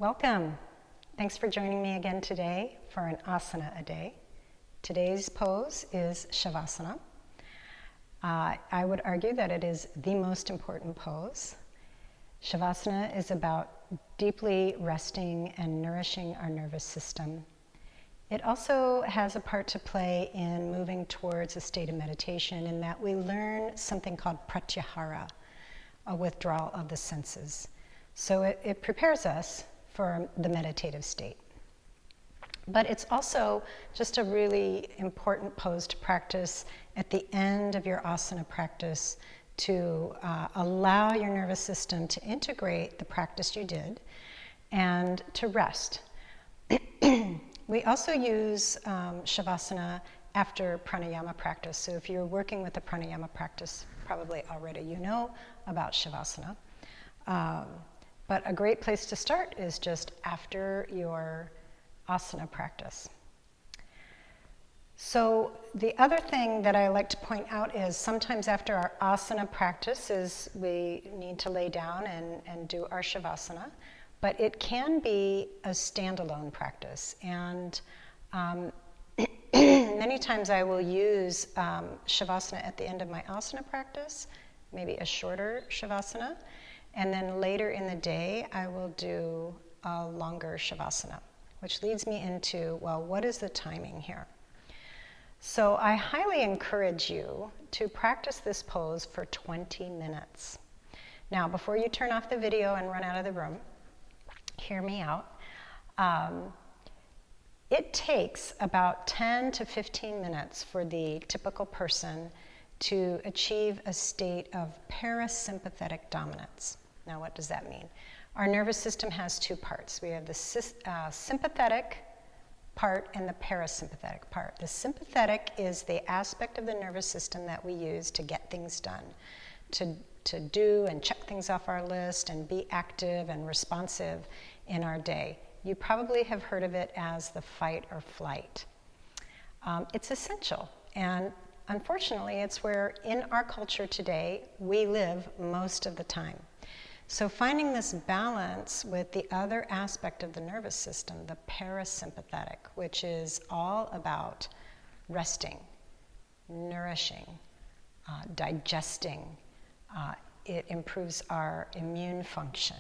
Welcome. Thanks for joining me again today for an asana a day. Today's pose is Śavāsana. I would argue that it is the most important pose. Śavāsana is about deeply resting and nourishing our nervous system. It also has a part to play in moving towards a state of meditation in that we learn something called pratyahara, a withdrawal of the senses. So it prepares us for the meditative state. But it's also just a really important pose to practice at the end of your asana practice to allow your nervous system to integrate the practice you did and to rest. We also use Śavāsana after pranayama practice. So if you're working with the pranayama practice, probably already you know about Śavāsana. But a great place to start is just after your asana practice. So the other thing that I like to point out is sometimes after our asana practice is we need to lay down and do our Śavāsana, but it can be a standalone practice. And many times I will use Śavāsana at the end of my asana practice, maybe a shorter Śavāsana, and then later in the day I will do a longer Śavāsana, which leads me into, well, what is the timing here? So I highly encourage you to practice this pose for 20 minutes. Now, before you turn off the video and run out of the room, hear me out. It takes about 10 to 15 minutes for the typical person to achieve a state of parasympathetic dominance. Now, what does that mean? Our nervous system has two parts. We have the sympathetic part and the parasympathetic part. The sympathetic is the aspect of the nervous system that we use to get things done, to do and check things off our list and be active and responsive in our day. You probably have heard of it as the fight or flight. It's essential, and unfortunately, it's where in our culture today we live most of the time. So finding this balance with the other aspect of the nervous system, the parasympathetic, which is all about resting, nourishing, digesting. It improves our immune function.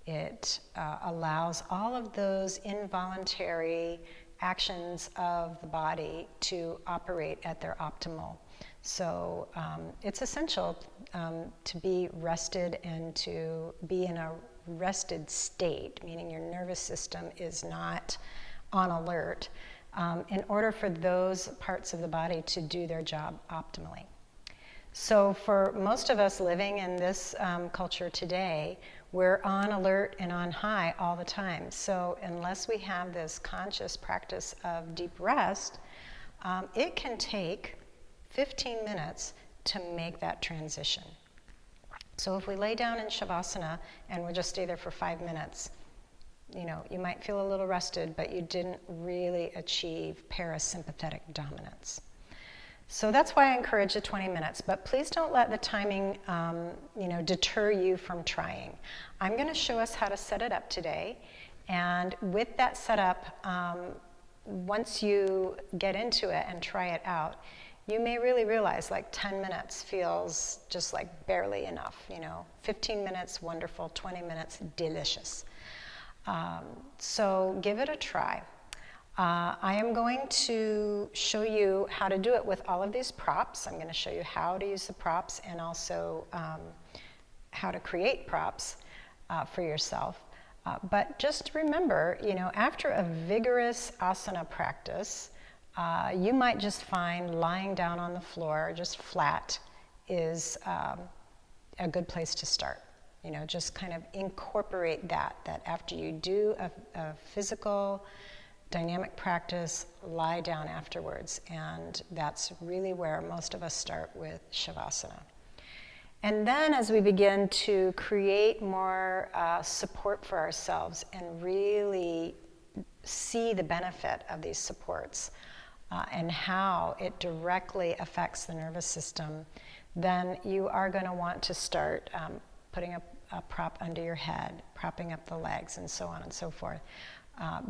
It allows all of those involuntary actions of the body to operate at their optimal. So it's essential to be rested and to be in a rested state, meaning your nervous system is not on alert, in order for those parts of the body to do their job optimally. So for most of us living in this culture today, we're on alert and on high all the time. So unless we have this conscious practice of deep rest, it can take 15 minutes to make that transition. So if we lay down in Śavāsana and we just stay there for 5 minutes, you might feel a little rested, but you didn't really achieve parasympathetic dominance. So that's why I encourage the 20 minutes, but please don't let the timing deter you from trying. I'm going to show us how to set it up today, and with that setup, once you get into it and try it out, you may really realize like 10 minutes feels just like barely enough. 15 minutes, wonderful, 20 minutes, delicious. So give it a try. I am going to show you how to do it with all of these props. I'm going to show you how to use the props and also how to create props for yourself. But just remember, after a vigorous asana practice, you might just find lying down on the floor, just flat, is a good place to start. Just kind of incorporate that after you do a physical dynamic practice, lie down afterwards. And that's really where most of us start with Śavāsana. And then as we begin to create more support for ourselves and really see the benefit of these supports and how it directly affects the nervous system, then you are going to want to start putting a prop under your head, propping up the legs, and so on and so forth,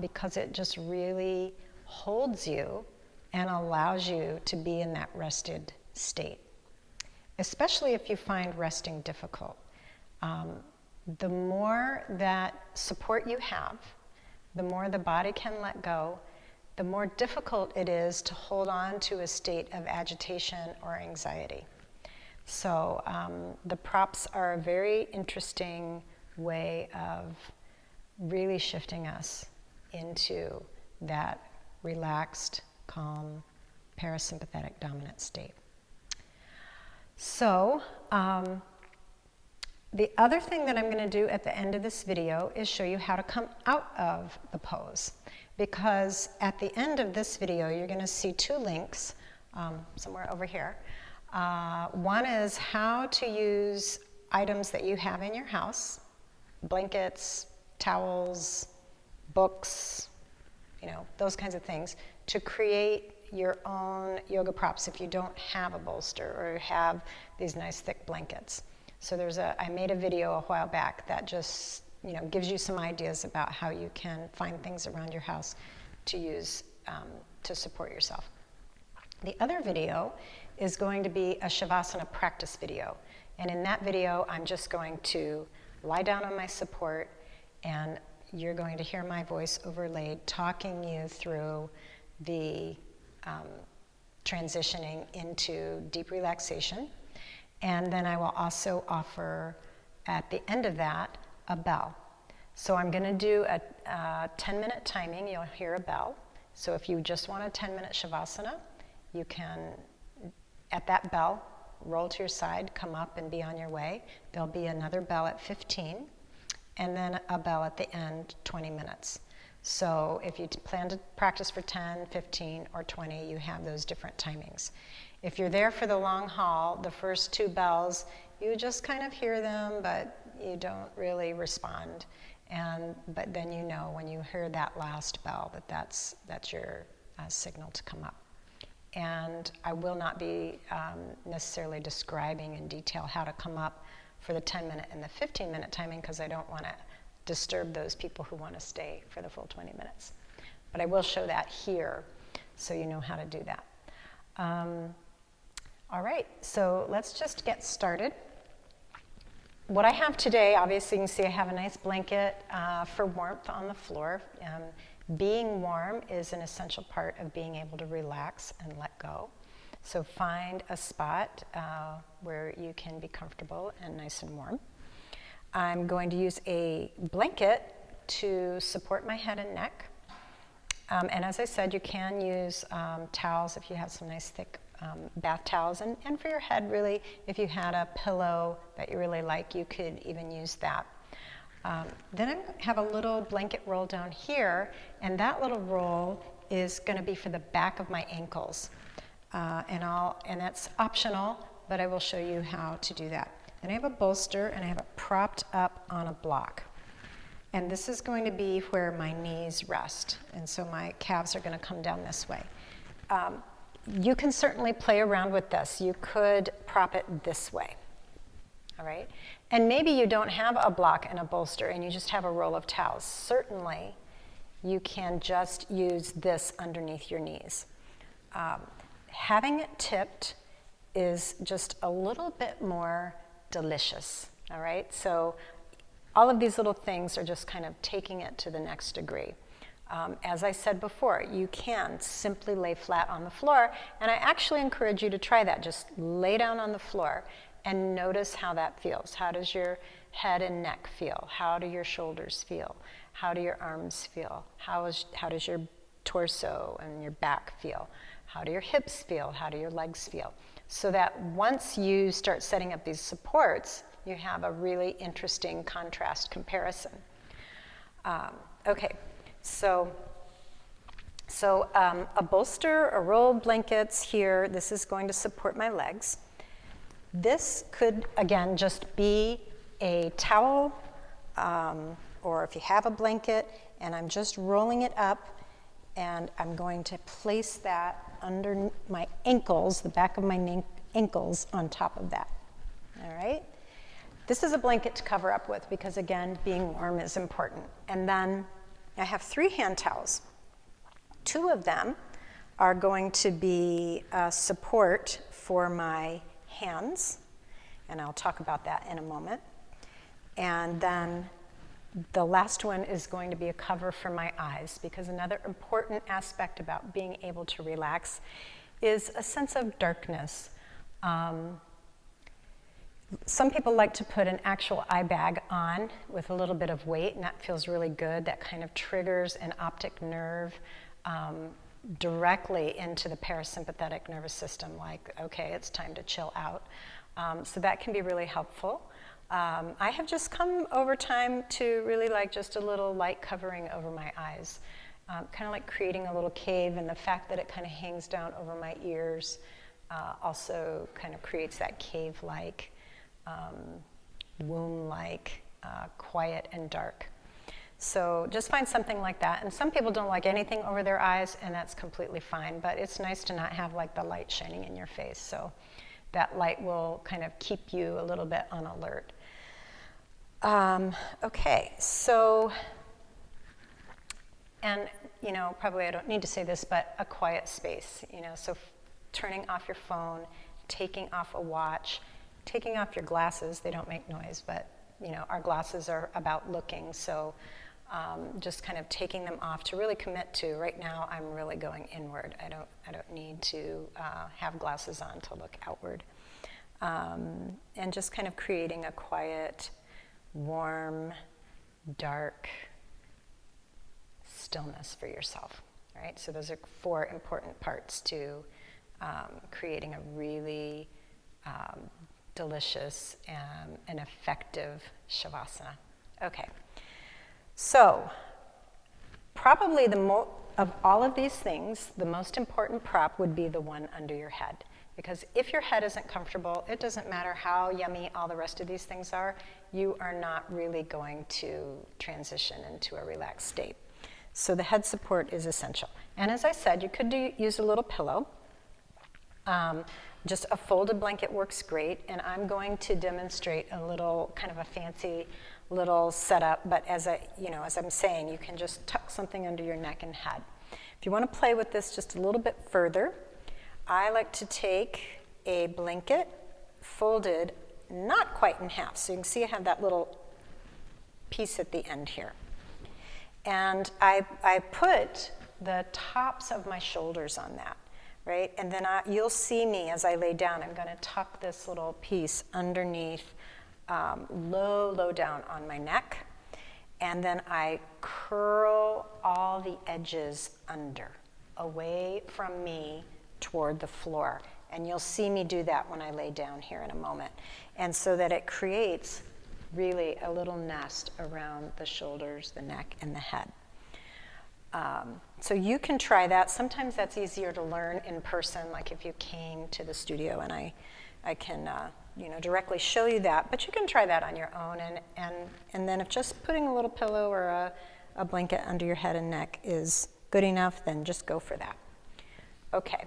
because it just really holds you and allows you to be in that rested state, especially if you find resting difficult. The more that support you have, the more the body can let go, the more difficult it is to hold on to a state of agitation or anxiety. So the props are a very interesting way of really shifting us into that relaxed, calm, parasympathetic dominant state. So the other thing that I'm going to do at the end of this video is show you how to come out of the pose. Because at the end of this video, you're going to see two links somewhere over here. One is how to use items that you have in your house, blankets, towels, books, those kinds of things, to create your own yoga props if you don't have a bolster or have these nice thick blankets. So I made a video a while back that just gives you some ideas about how you can find things around your house to use to support yourself. The other video is going to be a Śavāsana practice video. And in that video, I'm just going to lie down on my support, and you're going to hear my voice overlaid talking you through the transitioning into deep relaxation. And then I will also offer, at the end of that, a bell. So I'm going to do a 10-minute timing. You'll hear a bell. So if you just want a 10-minute Śavāsana, you can, at that bell, roll to your side, come up and be on your way. There'll be another bell at 15, and then a bell at the end, 20 minutes. So if you plan to practice for 10, 15, or 20, you have those different timings. If you're there for the long haul, the first two bells, you just kind of hear them, but you don't really respond. But then when you hear that last bell, that's your signal to come up. And I will not be necessarily describing in detail how to come up for the 10-minute and the 15-minute timing, because I don't want to disturb those people who want to stay for the full 20 minutes. But I will show that here so you know how to do that. All right, so let's just get started. What I have today, obviously you can see I have a nice blanket for warmth on the floor. Being warm is an essential part of being able to relax and let go. So find a spot where you can be comfortable and nice and warm. I'm going to use a blanket to support my head and neck. And as I said, you can use towels if you have some nice thick bath towels. And for your head, really, if you had a pillow that you really like, you could even use that. Then I have a little blanket roll down here, and that little roll is going to be for the back of my ankles. And that's optional, but I will show you how to do that. Then I have a bolster, and I have it propped up on a block. And this is going to be where my knees rest, and so my calves are going to come down this way. You can certainly play around with this. You could prop it this way, all right? And maybe you don't have a block and a bolster, and you just have a roll of towels. Certainly, you can just use this underneath your knees. Having it tipped is just a little bit more delicious, all right? So all of these little things are just kind of taking it to the next degree. As I said before, you can simply lay flat on the floor, and I actually encourage you to try that. Just lay down on the floor and notice how that feels. How does your head and neck feel? How do your shoulders feel? How do your arms feel? How does your torso and your back feel? How do your hips feel? How do your legs feel? So that once you start setting up these supports, you have a really interesting contrast comparison. Okay, so a bolster, a roll of blankets here. This is going to support my legs. This could, again, just be a towel, or if you have a blanket, and I'm just rolling it up, and I'm going to place that under my ankles, the back of my ankles, on top of that. All right? This is a blanket to cover up with because, again, being warm is important. And then I have 3 hand towels. 2 of them are going to be support for my hands, and I'll talk about that in a moment. And then the last one is going to be a cover for my eyes, because another important aspect about being able to relax is a sense of darkness. Some people like to put an actual eye bag on with a little bit of weight, and that feels really good. That kind of triggers an optic nerve directly into the parasympathetic nervous system, like, okay, it's time to chill out. So that can be really helpful. I have just come over time to really like just a little light covering over my eyes, kind of like creating a little cave, and the fact that it kind of hangs down over my ears also kind of creates that cave-like, womb-like, quiet and dark. So just find something like that. And some people don't like anything over their eyes, and that's completely fine, but it's nice to not have like the light shining in your face. So that light will kind of keep you a little bit on alert. Okay, so, and you know, probably I don't need to say this, but a quiet space, you know, so turning off your phone, taking off a watch, taking off your glasses. They don't make noise, but you know, our glasses are about looking, so just kind of taking them off to really commit to, right now I'm really going inward. I don't need to have glasses on to look outward. And just kind of creating a quiet, warm, dark stillness for yourself, right? So those are 4 important parts to creating a really delicious and effective Śavāsana. Okay. So, probably of all of these things, the most important prop would be the one under your head. Because if your head isn't comfortable, it doesn't matter how yummy all the rest of these things are, you are not really going to transition into a relaxed state. So the head support is essential. And as I said, you could use a little pillow. Just a folded blanket works great, and I'm going to demonstrate a little, kind of a fancy little setup, but as I'm saying, you can just tuck something under your neck and head. If you want to play with this just a little bit further, I like to take a blanket folded not quite in half. So you can see I have that little piece at the end here. And I put the tops of my shoulders on that, right? And then you'll see me as I lay down. I'm going to tuck this little piece underneath, low down on my neck. And then I curl all the edges under, away from me toward the floor. And you'll see me do that when I lay down here in a moment. And so that it creates really a little nest around the shoulders, the neck, and the head. So you can try that. Sometimes that's easier to learn in person, like if you came to the studio and I can directly show you that. But you can try that on your own. And then if just putting a little pillow or a blanket under your head and neck is good enough, then just go for that. Okay.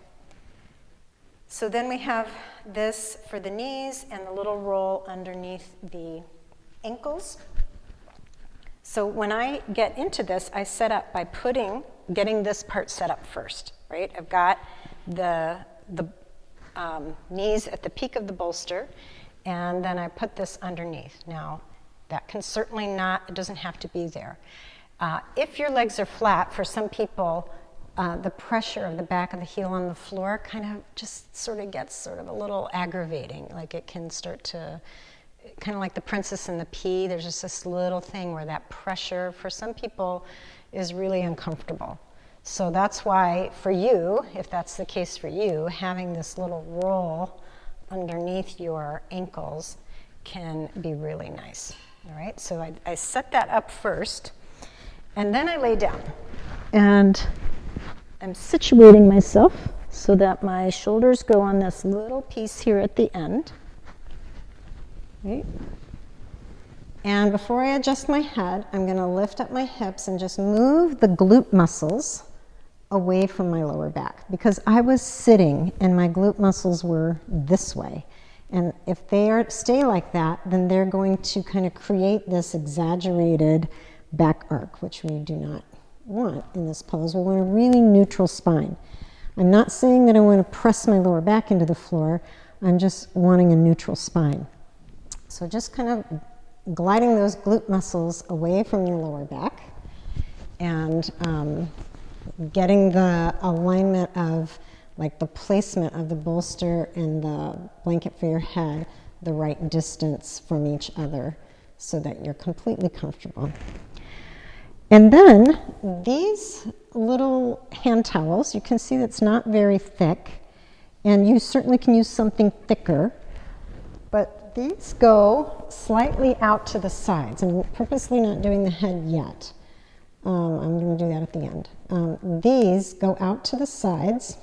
So then we have this for the knees and the little roll underneath the ankles. So when I get into this, I set up by getting this part set up first, right? I've got the knees at the peak of the bolster, and then I put this underneath. Now, that can certainly it doesn't have to be there. If your legs are flat, for some people, the pressure of the back of the heel on the floor kind of just sort of gets a little aggravating. Like it can start to, kind of like the Princess and the Pea, there's just this little thing where that pressure for some people is really uncomfortable. So that's why for you, if that's the case for you, having this little roll underneath your ankles can be really nice. All right, so I set that up first, and then I lay down. And I'm situating myself so that my shoulders go on this little piece here at the end. Right. And before I adjust my head, I'm going to lift up my hips and just move the glute muscles away from my lower back, because I was sitting and my glute muscles were this way. And if they stay like that, then they're going to kind of create this exaggerated back arc, which we do not want in this pose. We want a really neutral spine. I'm not saying that I want to press my lower back into the floor. I'm just wanting a neutral spine. So just kind of gliding those glute muscles away from your lower back and getting the alignment of like the placement of the bolster and the blanket for your head the right distance from each other so that you're completely comfortable. And then these little hand towels, you can see that's not very thick, and you certainly can use something thicker, but these go slightly out to the sides. I'm purposely not doing the head yet. I'm going to do that at the end. These go out to the sides.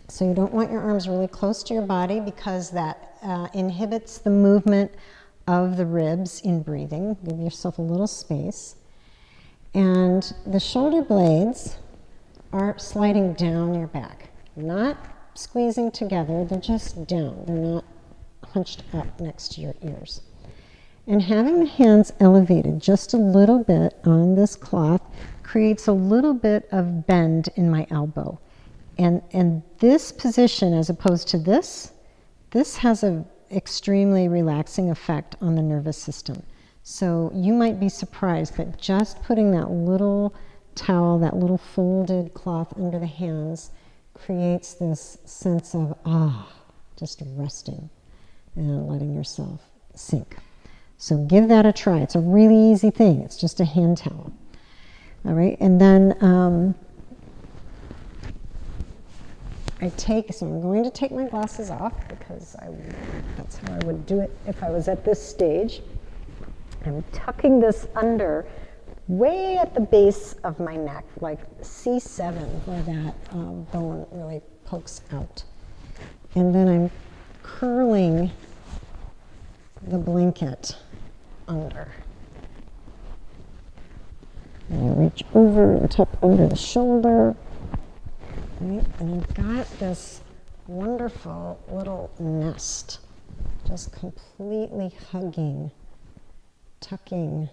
So you don't want your arms really close to your body because that inhibits the movement of the ribs in breathing. Give yourself a little space. And the shoulder blades are sliding down your back, not squeezing together, they're just down. They're not hunched up next to your ears. And having the hands elevated just a little bit on this cloth creates a little bit of bend in my elbow. And this position, as opposed to this has an extremely relaxing effect on the nervous system. So you might be surprised that just putting that little towel, that little folded cloth under the hands creates this sense of, just resting and letting yourself sink. So give that a try. It's a really easy thing. It's just a hand towel. All right, and then I'm going to take my glasses off because that's how I would do it if I was at this stage. I'm tucking this under way at the base of my neck, like C7, where that bone really pokes out. And then I'm curling the blanket under. And I reach over and tuck under the shoulder. Right? And I've got this wonderful little nest just completely hugging, tucking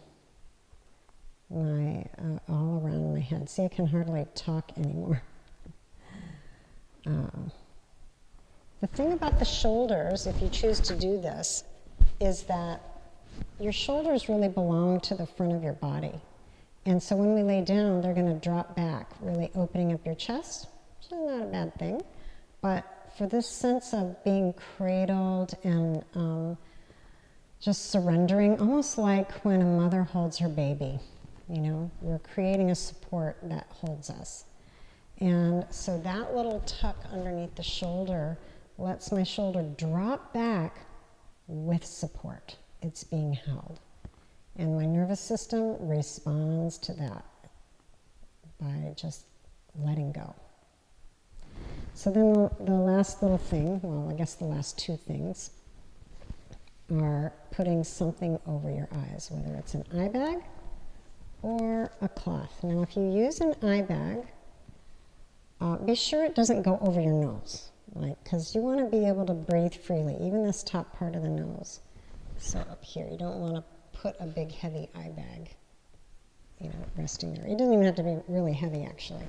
my all around my head. See, I can hardly talk anymore. The thing about the shoulders, if you choose to do this, is that your shoulders really belong to the front of your body. And so when we lay down, they're going to drop back, really opening up your chest, which is not a bad thing. But for this sense of being cradled and just surrendering, almost like when a mother holds her baby, you know, we're creating a support that holds us. And so that little tuck underneath the shoulder lets my shoulder drop back with support. It's being held. And my nervous system responds to that by just letting go. So then the last little thing, well, I guess the last two things, are putting something over your eyes, whether it's an eye bag or a cloth. Now, if you use an eye bag, be sure it doesn't go over your nose, because you want to be able to breathe freely, even this top part of the nose. So up here, you don't want to put a big heavy eye bag, resting there. It doesn't even have to be really heavy, actually.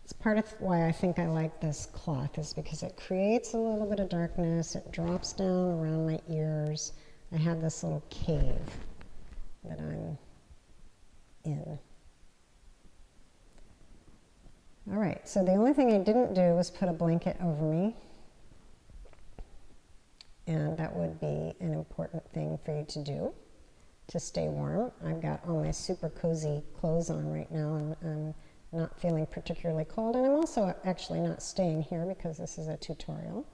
It's part of why I think I like this cloth, is because it creates a little bit of darkness. It drops down around my ears. I have this little cave that I'm in. All right, so the only thing I didn't do was put a blanket over me. And that would be an important thing for you to do to stay warm. I've got all my super cozy clothes on right now, and I'm not feeling particularly cold. And I'm also actually not staying here because this is a tutorial.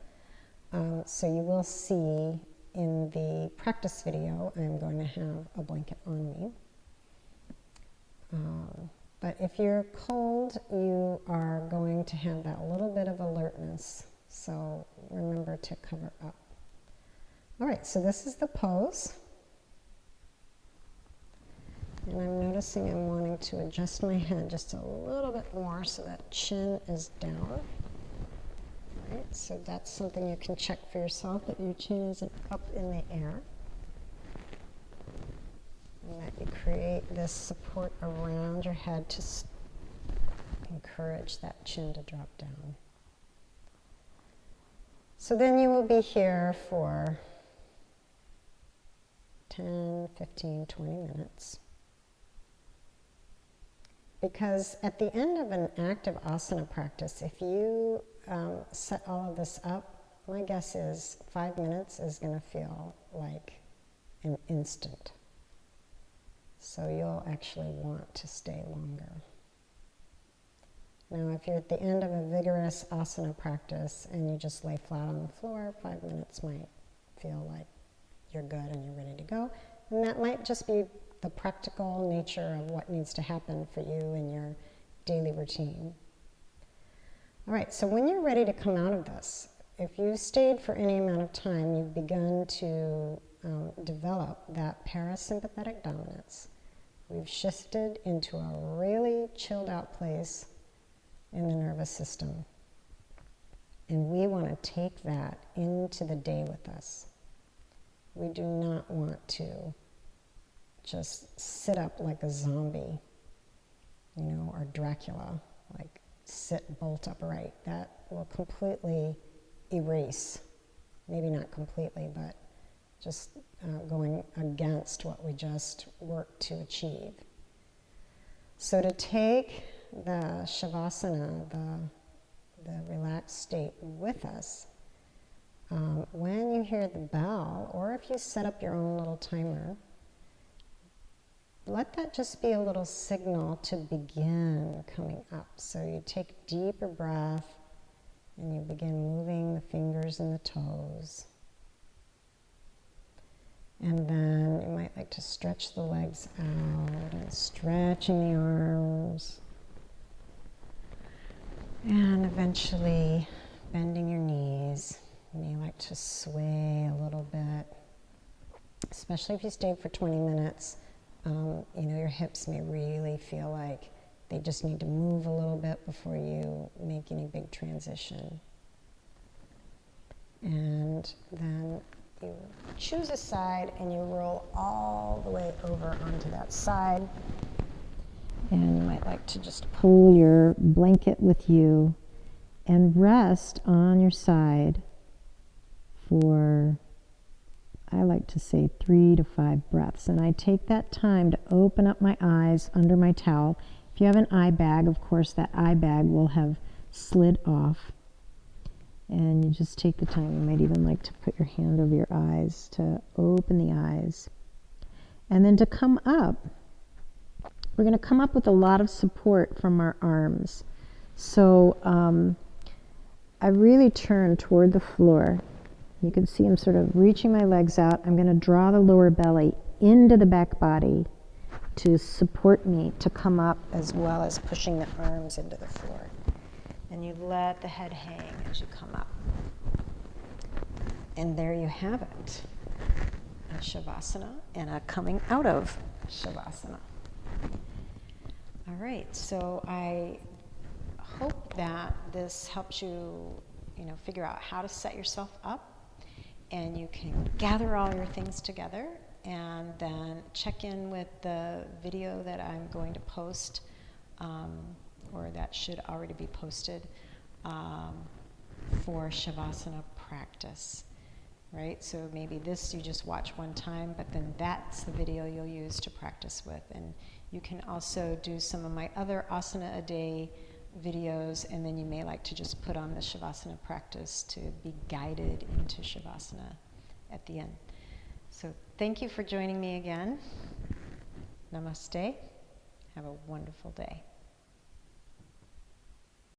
So you will see in the practice video, I'm going to have a blanket on me. But if you're cold, you are going to have that little bit of alertness. So remember to cover up. All right, so this is the pose. And I'm noticing I'm wanting to adjust my head just a little bit more so that chin is down. Right, so that's something you can check for yourself, that your chin isn't up in the air. And that you create this support around your head to encourage that chin to drop down. So then you will be here for 10, 15, 20 minutes. Because at the end of an active asana practice, if you set all of this up, my guess is 5 minutes is going to feel like an instant. So you'll actually want to stay longer. Now, if you're at the end of a vigorous asana practice and you just lay flat on the floor, 5 minutes might feel like you're good and you're ready to go. And that might just be the practical nature of what needs to happen for you in your daily routine. All right, so when you're ready to come out of this, if you stayed for any amount of time, you've begun to develop that parasympathetic dominance. We've shifted into a really chilled out place in the nervous system. And we want to take that into the day with us. We do not want to just sit up like a zombie, you know, or Dracula, like sit bolt upright. That will completely erase, maybe not completely, but just going against what we just worked to achieve. So to take the Śavāsana, the relaxed state with us, when you hear the bell, or if you set up your own little timer, let that just be a little signal to begin coming up. So you take a deeper breath and you begin moving the fingers and the toes. And then you might like to stretch the legs out and stretching the arms. And eventually bending your knees. You may like to sway a little bit, especially if you stayed for 20 minutes. You know, your hips may really feel like they just need to move a little bit before you make any big transition. And then you choose a side and you roll all the way over onto that side. And you might like to just pull your blanket with you and rest on your side for, I like to say, 3 to 5 breaths. And I take that time to open up my eyes under my towel. If you have an eye bag, of course, that eye bag will have slid off. And you just take the time. You might even like to put your hand over your eyes to open the eyes. And then to come up, we're going to come up with a lot of support from our arms. So I really turn toward the floor. You can see I'm sort of reaching my legs out. I'm going to draw the lower belly into the back body to support me to come up, as well as pushing the arms into the floor. And you let the head hang as you come up. And there you have it. A Śavāsana and a coming out of Śavāsana. All right, so I hope that this helps you, figure out how to set yourself up, and you can gather all your things together and then check in with the video that I'm going to post, or that should already be posted, for Śavāsana practice, right? So maybe this you just watch one time, but then that's the video you'll use to practice with. And you can also do some of my other Asana a Day videos, and then you may like to just put on the Śavāsana practice to be guided into Śavāsana at the end. So thank you for joining me again. Namaste. Have a wonderful day.